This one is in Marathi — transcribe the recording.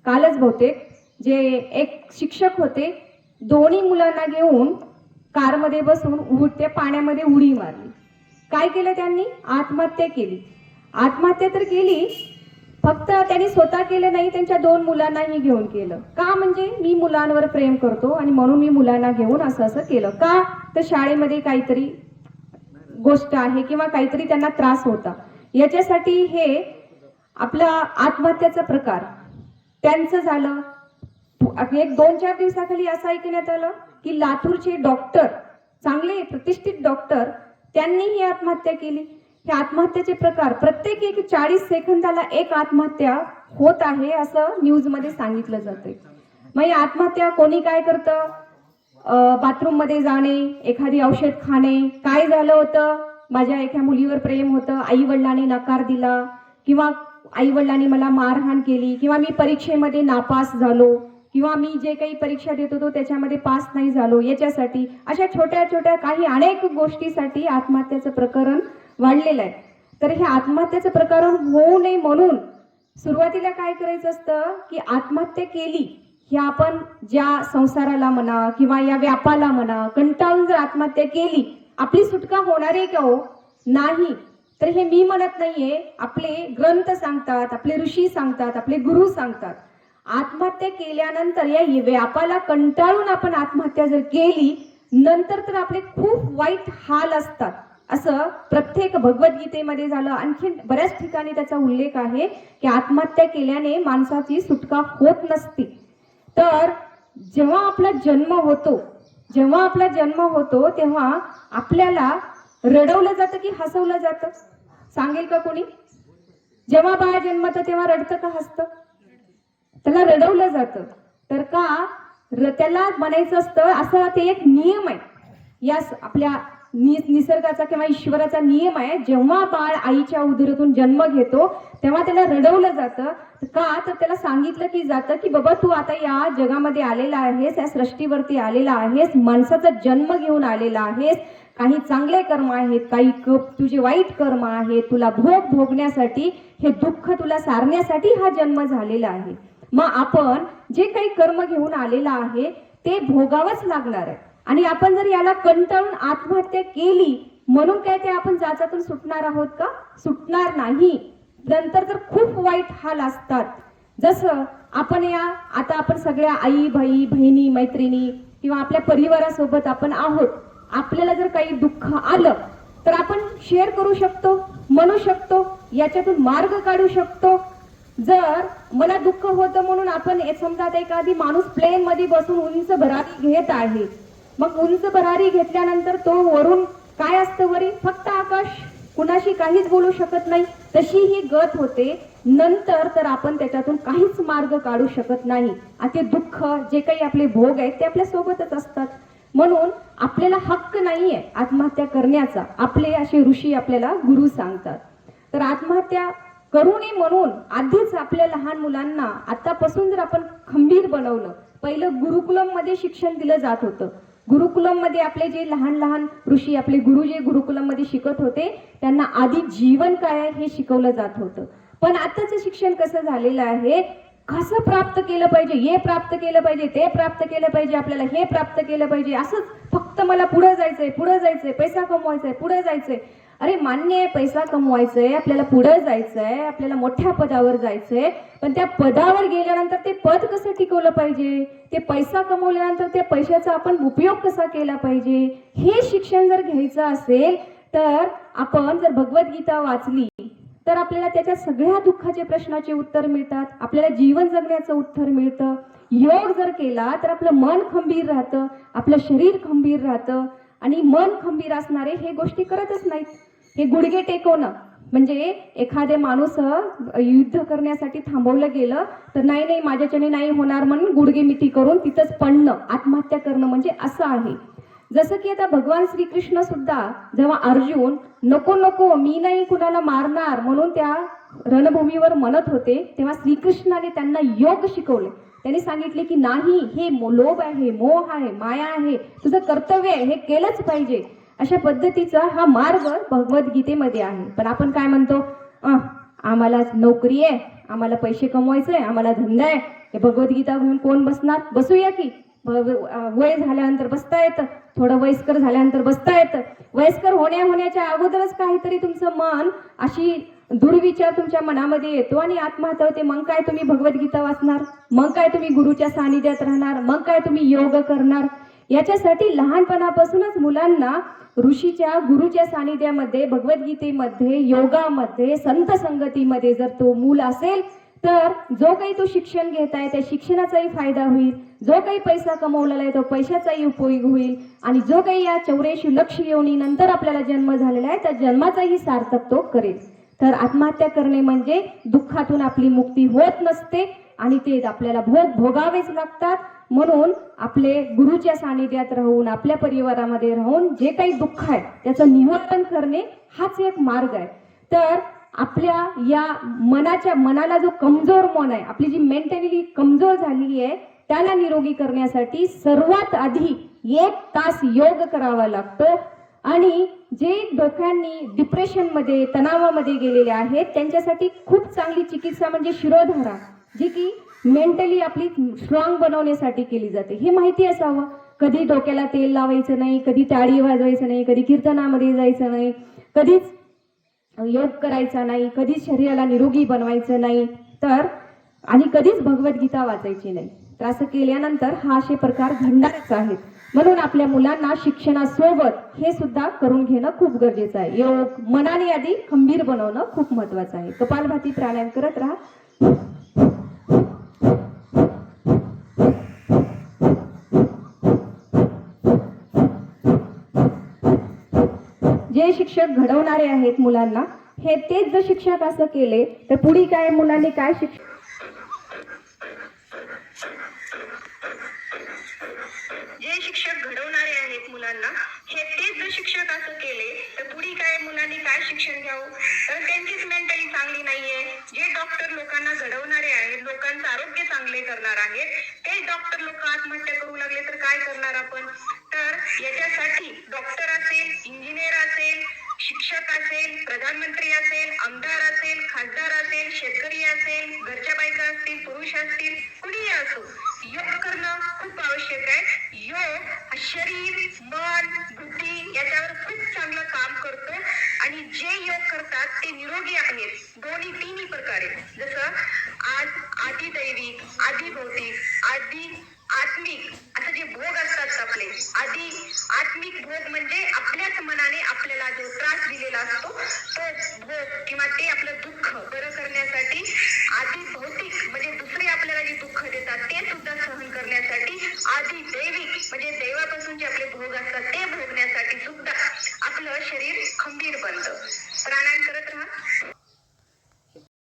कालच बहुतेक जे एक शिक्षक होते, दोन्ही मुलांना घेऊन कारमध्ये बसून त्या पाण्यामध्ये उडी मारली. काय केलं त्यांनी? आत्महत्या केली. आत्महत्या तर केली, फक्त त्यांनी स्वतः केलं नाही, त्यांच्या 2 मुलांनाही घेऊन केलं. का? म्हणजे मी मुलांवर प्रेम करतो आणि म्हणून मी मुलांना घेऊन असं केलं. का? तर शाळेमध्ये काहीतरी गोष्ट आहे किंवा काहीतरी त्यांना त्रास होता, याच्यासाठी हे आपला आत्महत्याचा प्रकार त्यांचं झालं. एक 2-4 दिवसाखाली असं ऐकण्यात आलं की लातूरचे डॉक्टर, चांगले प्रतिष्ठित डॉक्टर, त्यांनी ही आत्महत्या केली. हे आत्महत्येचे प्रकार प्रत्येक 40 सेकंदाला एक आत्महत्या होत आहे असं न्यूज मध्ये सांगितलं जातंय. मग ही आत्महत्या कोणी काय करतं? बाथरूम मध्ये जाणे, एखादी औषध खाणे. काय झालं होतं? माझ्या एका मुलीवर प्रेम होतं, आई वडिलांनी नकार दिला, किंवा आई वडिलांनी मला मारहाण केली, किंवा मी परीक्षेमध्ये नापास झालो, किंवा मी जे काही परीक्षा देत होतो त्याच्यामध्ये पास नाही झालो, याच्यासाठी अशा छोट्या छोट्या काही अनेक गोष्टीसाठी आत्महत्याचं प्रकरण वाढलेलं आहे. तर हे आत्महत्याचं प्रकरण होऊ नये म्हणून सुरुवातीला काय करायचं असतं की आत्महत्या केली, ही आपण ज्या संसाराला म्हणा किंवा या व्यापाला म्हणा कंटाळून जर आत्महत्या केली, आपली सुटका होणार आहे का? हो, नाही. तर हे मी म्हणत नाहीये, आपले ग्रंथ सांगतात, आपले ऋषी सांगतात, आपले गुरु सांगतात. आत्महत्या केल्यानंतर या व्यापाला कंटाळून आपण आत्महत्या जर केली, नंतर तर आपले खूप वाईट हाल असतात, असं प्रत्येक भगवद्गीतेमध्ये झालं. आणखी बऱ्याच ठिकाणी त्याचा उल्लेख आहे की आत्महत्या केल्याने माणसाची सुटका होत नसते. तर जेव्हा आपला जन्म होतो तेव्हा आपल्याला रडवलं जातं की हसवलं जातं? सांगेल का कोणी? जेव्हा बाळ जन्मतं तेव्हा रडतं का हसतं? त्याला रडवलं जातं. तर का? त्याला म्हणायचं असतं, असं ते एक नियम आहे, या आपल्या निसर्गाचा किंवा ईश्वराचा नियम आहे. जेव्हा बाळ आईच्या उदरातून जन्म घेतो तेव्हा त्याला रडवलं जातं. का? तर त्याला सांगितलं की जातं की बाबा तू आता या जगामध्ये आलेला आहेस, या सृष्टीवरती आलेला आहेस, माणसाचा जन्म घेऊन आलेला आहेस. काही चांगले कर्म आहेत, काही तुझे वाईट कर्म आहेत, तुला भोगण्यासाठी, हे दुःख तुला सारण्यासाठी हा जन्म झालेला आहे. मग आपण जे काही कर्म घेऊन आलेला आहे ते भोगावंच लागणार आहे. आणि आपण जर याला कंटाळून आत्महत्या केली म्हणून काय ते आपण जाचातून सुटणार आहोत का? सुटणार नाही. नंतर तर खूप वाईट हाल असतात. जसं आपण आता आपण सगळ्या आई बहिणी मैत्रिणी किंवा आपल्या परिवारासोबत आपण आहोत. आपल्याला जर काही दुःख आलं तर आपण शेअर करू शकतो, म्हणू शकतो, याच्यातून मार्ग काढू शकतो. जर मला दुःख होतं म्हणून आपण समजा एखादी माणूस प्लेन मध्ये बसून उंच भरारी घेत आहे, मग उंच भरारी घेतल्यानंतर तो वरून काय असतं? वरी फक्त आकाश, कुणाशी काहीच बोलू शकत नाही, तशी ही गत होते. नंतर तर आपण त्याच्यातून काहीच मार्ग काढू शकत नाही. ते दुःख, जे काही आपले भोग आहेत ते आपल्या सोबतच असतात. म्हणून आपल्याला हक्क नाहीये आत्महत्या करण्याचा, आपले असे ऋषी आपल्याला गुरु सांगतात. तर आत्महत्या करू नये म्हणून आधीच आपल्या लहान मुलांना आतापासून जर आपण खंबीर बनवलं. पहिलं गुरुकुलम मध्ये शिक्षण दिलं जात होतं. गुरुकुलम मध्ये आपले जे लहान ऋषी, आपले गुरु जे गुरुकुलम मध्ये शिकत होते, त्यांना आधी जीवन काय आहे हे शिकवलं जात होतं. पण आताचं शिक्षण कसं झालेलं आहे, कसं प्राप्त केलं पाहिजे, हे प्राप्त केलं पाहिजे, ते प्राप्त केलं पाहिजे, आपल्याला हे प्राप्त केलं पाहिजे, असंच फक्त मला पुढे जायचंय, पैसा कमवायचाय, पुढे जायचंय. अरे मान्य आहे, पैसा कमवायचंय, आपल्याला पुढे जायचंय, आपल्याला मोठ्या पदावर जायचंय, पण त्या पदावर गेल्यानंतर ते पद कसं टिकवलं पाहिजे, ते पैसा कमवल्यानंतर त्या पैशाचा आपण उपयोग कसा केला पाहिजे, हे शिक्षण जर घ्यायचं असेल तर आपण जर भगवद्गीता वाचली तर आपल्याला त्याच्या सगळ्या दुःखाचे प्रश्नाचे उत्तर मिळतात, आपल्याला जीवन जगण्याचं उत्तर मिळतं. योग जर केला तर आपलं मन खंबीर राहतं, आपलं शरीर खंबीर राहतं. आणि मन खंबीर असणारे हे गोष्टी करतच नाहीत. हे गुडघे टेकवणं म्हणजे एखादे माणूस युद्ध करण्यासाठी थांबवलं गेलं तर नाही माझ्याच्याने नाही होणार म्हणून गुडघे मिठी करून तिथंच पडणं, आत्महत्या करणं म्हणजे असं आहे. जसं की आता भगवान श्रीकृष्ण सुद्धा जेव्हा अर्जुन नको मी नाही कुणाला मारणार म्हणून त्या रणभूमीवर म्हणत होते, तेव्हा श्रीकृष्णाने त्यांना योग शिकवले. त्यांनी सांगितले की नाही, हे लोभ आहे, मोह आहे, माया आहे, तुझं कर्तव्य आहे, हे केलंच पाहिजे. अशा पद्धतीचा हा मार्ग भगवद्गीतेमध्ये आहे. पण आपण काय म्हणतो, आम्हाला नोकरी आहे, आम्हाला पैसे कमवायचे, आम्हाला धंदा आहे, हे भगवद्गीता घेऊन कोण बसणार? बसूया की. वय झाल्यानंतर बसता येतं, थोडं वयस्कर झाल्यानंतर बसता येतं. वयस्कर होण्याच्या अगोदरच काहीतरी तुमचं मन अशी दुर्विचार तुमच्या मनामध्ये येतो आणि आत्महत्या होते. मग काय तुम्ही भगवद्गीता वाचणार? मग काय तुम्ही गुरुच्या सानिध्यात राहणार? मग काय तुम्ही योग करणार? याच्यासाठी लहानपणापासूनच मुलांना ऋषीच्या गुरुच्या सानिध्यामध्ये, भगवद्गीतेमध्ये, योगामध्ये, संत संगतीमध्ये जर तो मूल असेल तर जो काही तो शिक्षण घेत आहे त्या शिक्षणाचाही फायदा होईल, जो काही पैसा कमवलेला आहे तो पैशाचाही उपयोग होईल आणि जो काही या 84 लक्ष योनीनंतर आपल्याला जन्म झालेला आहे त्या जन्माचाही सार्थक तो करेल. तर आत्महत्या करणे म्हणजे दुःखातून आपली मुक्ती होत नसते आणि ते आपल्याला भोगावेच लागतात. म्हणून आपले गुरुच्या सानिध्यात राहून, आपल्या परिवारामध्ये राहून जे काही दुःख आहे त्याचं निवारण करणे हाच एक मार्ग आहे. तर आपल्या या मनाला जो कमजोर मन आहे, आपली जी मेंटॅलिटी कमजोर झालेली आहे त्याला निरोगी करण्यासाठी सर्वात आधी 1 तास योग करावा लागतो. आणि जे डोक्यांनी डिप्रेशनमध्ये, तणावामध्ये गेलेले आहेत त्यांच्यासाठी खूप चांगली चिकित्सा म्हणजे शिरोधारा, जी की मेंटली आपली स्ट्रॉंग बनवण्यासाठी केली जाते. हे माहिती असावं. कधी डोक्याला तेल लावायचं नाही, कधी टाळी वाजवायचं नाही, कधी कीर्तनामध्ये जायचं नाही, कधीच योग करायचा नाही, कधीच शरीराला निरोगी बनवायचं नाही, तर आणि कधीच भगवद्गीता वाचायची नाही. तर असं केल्यानंतर हा असे प्रकार घडणारच आहेत. म्हणून आपल्या मुलांना शिक्षणासोबत हे सुद्धा करून घेणं खूप गरजेचं आहे. योग मनाने आधी खंबीर बनवणं खूप महत्वाचं आहे. कपालभाती प्राणायाम करत राहा. जे शिक्षक घडवणारे आहेत मुलांना, हे तेच जर शिक्षक असं केले तर पुढे काय मुलांनी काय जे शिक्षक घडवणारे आहेत मुलांना, हे तेच जर शिक्षक असं केले तर पुढे काय मुलांनी काय शिक्षण घ्यावं? तर त्यांचीच मेंटली चांगली नाहीये. जे डॉक्टर लोकांना घडवणारे आहेत, लोकांचं आरोग्य चांगले करणार आहेत, तेच डॉक्टर लोक आत्महत्या करू लागले तर काय करणार आपण? तर याच्यासाठी डॉक्टर असेल, इंजिनियर असेल, शिक्षक असेल, प्रधानमंत्री असेल, आमदार असेल, खासदार असेल, शेतकरी असेल, घरच्या बायका असतील, पुरुष असतील, कुणीही असो, योग करणं खूप आवश्यक आहे. योग हा शरीर, मन, बुद्धी याच्यावर खूप चांगलं काम करतो आणि जे योग करतात ते निरोगी आहेत दोन्ही तिन्ही प्रकारे. जसं आज आधी दैविक, आधी भौतिक, आधी आत्मिक असं जे भोग असतात आपले, आधी आत्मिक भोग म्हणजे आपल्याच मनाने आपल्याला जो त्रास दिलेला असतो तो भोग किंवा ते आपलं दुःख बरं करण्यासाठी, आधी भौतिक म्हणजे दुसरे आपल्याला जे दुःख देतात ते सुद्धा सहन करण्यासाठी, आधी दैविक म्हणजे देवापासून जे आपले भोग असतात ते भोगण्यासाठी सुद्धा आपलं शरीर खंबीर बनतं.